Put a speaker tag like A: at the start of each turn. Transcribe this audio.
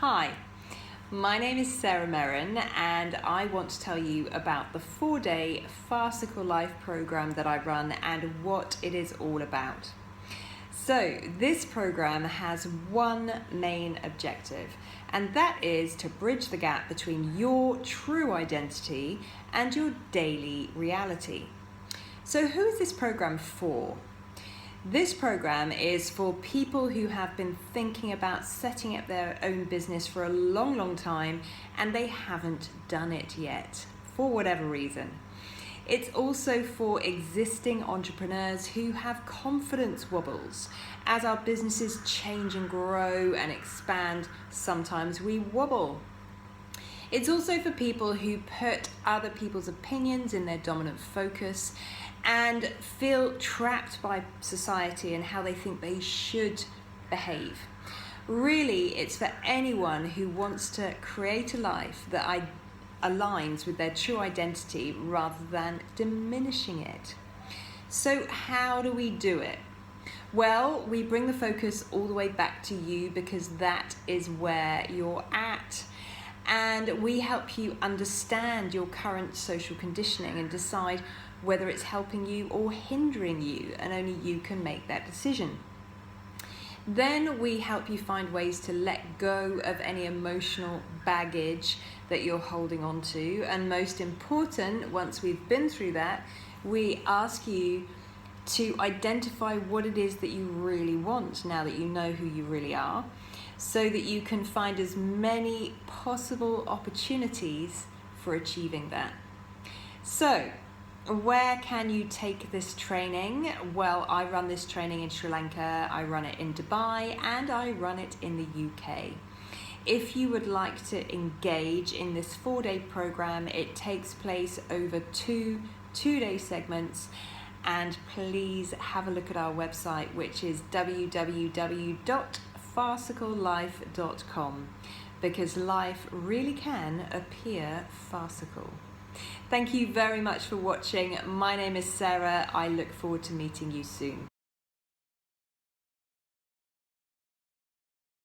A: Hi, my name is Sarah Merron and I want to tell you about the 4-day Farcical Life program that I run and what it is all about. So this program has one main objective, and that is to bridge the gap between your true identity and your daily reality. So who is this program for? This program is for people who have been thinking about setting up their own business for a long time and they haven't done it yet, for whatever reason. It's also for existing entrepreneurs who have confidence wobbles. As our businesses change and grow and expand, sometimes we wobble. It's also for people who put other people's opinions in their dominant focus and feel trapped by society and how they think they should behave. Really, it's for anyone who wants to create a life that aligns with their true identity rather than diminishing it. So how do we do it? Well, we bring the focus all the way back to you because that is where you're at. And we help you understand your current social conditioning and decide whether it's helping you or hindering you, and only you can make that decision. Then we help you find ways to let go of any emotional baggage that you're holding on to, and most important, once we've been through that, we ask you to identify what it is that you really want now that you know who you really are, so that you can find as many possible opportunities for achieving that. So, where can you take this training? Well, I run this training in Sri Lanka, I run it in Dubai, and I run it in the UK. If you would like to engage in this 4-day program, it takes place over two-day segments, and please have a look at our website, which is www.farcicallife.com, because life really can appear farcical. Thank you very much for watching. My name is Sarah. I look forward to meeting you soon.